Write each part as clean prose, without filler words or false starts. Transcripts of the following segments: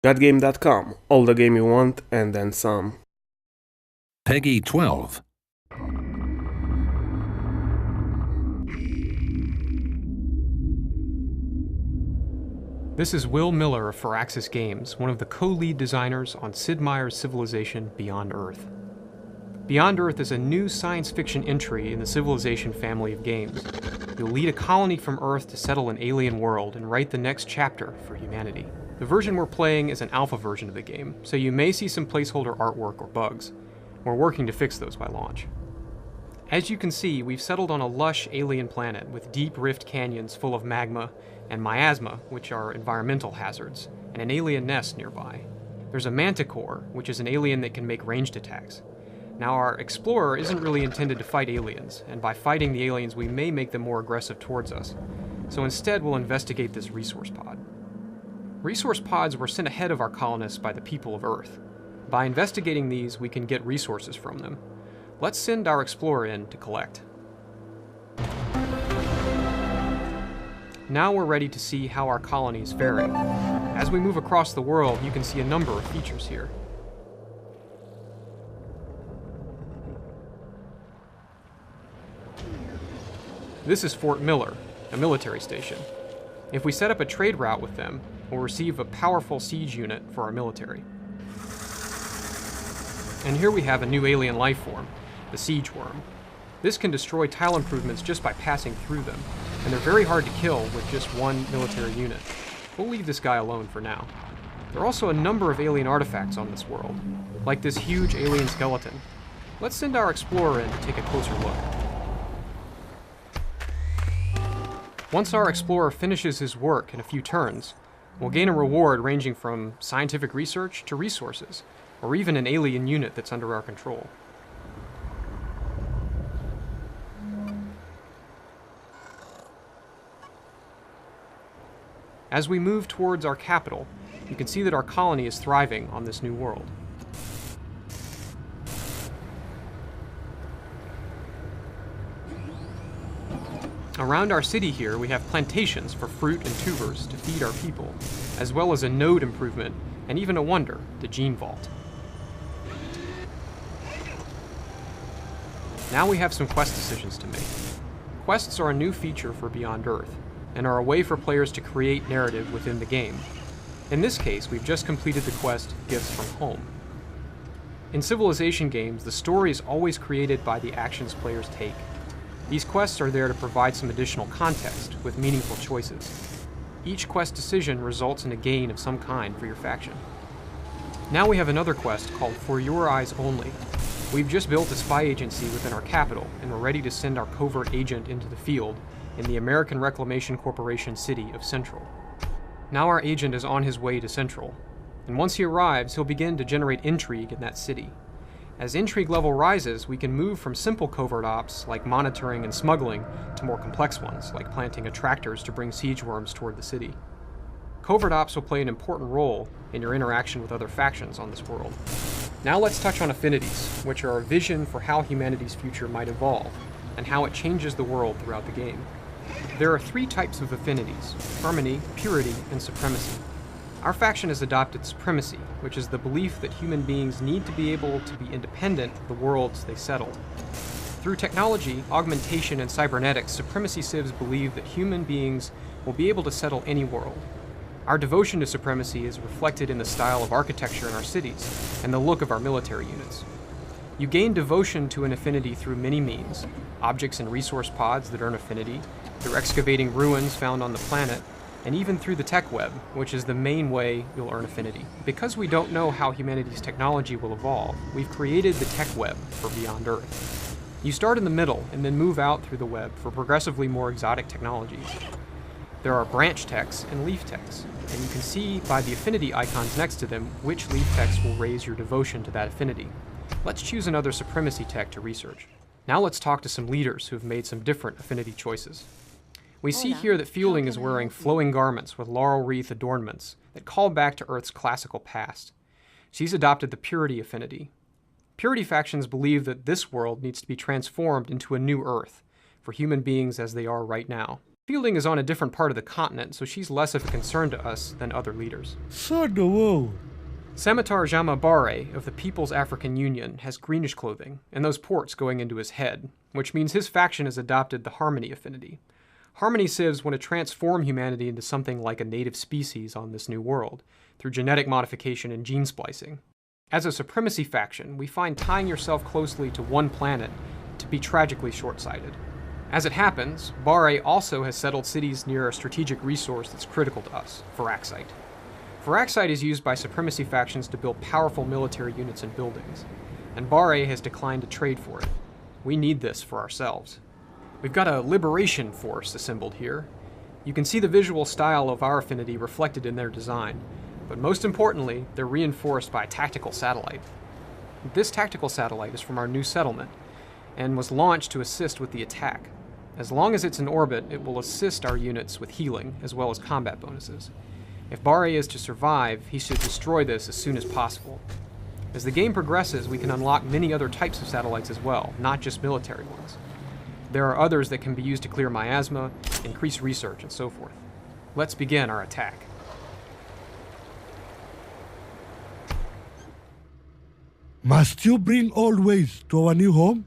GotGame.com, all the game you want and then some. Peggy 12. This is Will Miller of Firaxis Games, one of the co-lead designers on Sid Meier's Civilization Beyond Earth. Beyond Earth is a new science fiction entry in the Civilization family of games. You'll lead a colony from Earth to settle an alien world and write the next chapter for humanity. The version we're playing is an alpha version of the game, so you may see some placeholder artwork or bugs. We're working to fix those by launch. As you can see, we've settled on a lush alien planet with deep rift canyons full of magma and miasma, which are environmental hazards, and an alien nest nearby. There's a manticore, which is an alien that can make ranged attacks. Now, our explorer isn't really intended to fight aliens, and by fighting the aliens we may make them more aggressive towards us. So instead we'll investigate this resource pod. Resource pods were sent ahead of our colonists by the people of Earth. By investigating these, we can get resources from them. Let's send our explorer in to collect. Now we're ready to see how our colony is faring. As we move across the world, you can see a number of features here. This is Fort Miller, a military station. If we set up a trade route with them, we'll receive a powerful siege unit for our military. And here we have a new alien life form, the siege worm. This can destroy tile improvements just by passing through them, and they're very hard to kill with just one military unit. We'll leave this guy alone for now. There are also a number of alien artifacts on this world, like this huge alien skeleton. Let's send our explorer in to take a closer look. Once our explorer finishes his work in a few turns, we'll gain a reward ranging from scientific research to resources, or even an alien unit that's under our control. As we move towards our capital, you can see that our colony is thriving on this new world. Around our city here, we have plantations for fruit and tubers to feed our people, as well as a node improvement, and even a wonder, the Gene Vault. Now we have some quest decisions to make. Quests are a new feature for Beyond Earth, and are a way for players to create narrative within the game. In this case, we've just completed the quest, Gifts from Home. In Civilization games, the story is always created by the actions players take. These quests are there to provide some additional context, with meaningful choices. Each quest decision results in a gain of some kind for your faction. Now we have another quest called For Your Eyes Only. We've just built a spy agency within our capital, and we're ready to send our covert agent into the field in the American Reclamation Corporation city of Central. Now our agent is on his way to Central, and once he arrives, he'll begin to generate intrigue in that city. As intrigue level rises, we can move from simple covert ops, like monitoring and smuggling, to more complex ones, like planting attractors to bring siege worms toward the city. Covert ops will play an important role in your interaction with other factions on this world. Now let's touch on affinities, which are a vision for how humanity's future might evolve, and how it changes the world throughout the game. There are three types of affinities: harmony, purity, and supremacy. Our faction has adopted supremacy, which is the belief that human beings need to be able to be independent of the worlds they settle. Through technology, augmentation, and cybernetics, supremacy civs believe that human beings will be able to settle any world. Our devotion to supremacy is reflected in the style of architecture in our cities, and the look of our military units. You gain devotion to an affinity through many means: objects and resource pods that earn affinity, through excavating ruins found on the planet, and even through the tech web, which is the main way you'll earn affinity. Because we don't know how humanity's technology will evolve, we've created the tech web for Beyond Earth. You start in the middle and then move out through the web for progressively more exotic technologies. There are branch techs and leaf techs, and you can see by the affinity icons next to them which leaf techs will raise your devotion to that affinity. Let's choose another supremacy tech to research. Now let's talk to some leaders who have made some different affinity choices. We see here that Fielding is wearing flowing garments with laurel wreath adornments that call back to Earth's classical past. She's adopted the Purity affinity. Purity factions believe that this world needs to be transformed into a new Earth, for human beings as they are right now. Fielding is on a different part of the continent, so she's less of a concern to us than other leaders. So the world. Scimitar Jama Bare of the People's African Union has greenish clothing, and those ports going into his head, which means his faction has adopted the Harmony affinity. Harmony civs want to transform humanity into something like a native species on this new world, through genetic modification and gene splicing. As a supremacy faction, we find tying yourself closely to one planet to be tragically short-sighted. As it happens, Bare also has settled cities near a strategic resource that's critical to us, Veraxite. Veraxite is used by supremacy factions to build powerful military units and buildings, and Bare has declined to trade for it. We need this for ourselves. We've got a liberation force assembled here. You can see the visual style of our affinity reflected in their design, but most importantly, they're reinforced by a tactical satellite. This tactical satellite is from our new settlement, and was launched to assist with the attack. As long as it's in orbit, it will assist our units with healing, as well as combat bonuses. If Bare is to survive, he should destroy this as soon as possible. As the game progresses, we can unlock many other types of satellites as well, not just military ones. There are others that can be used to clear miasma, increase research, and so forth. Let's begin our attack. Must you bring old ways to our new home?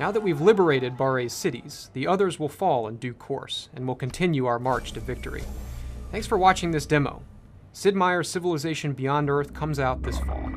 Now that we've liberated Bare's cities, the others will fall in due course, and we'll continue our march to victory. Thanks for watching this demo. Sid Meier's Civilization Beyond Earth comes out this fall.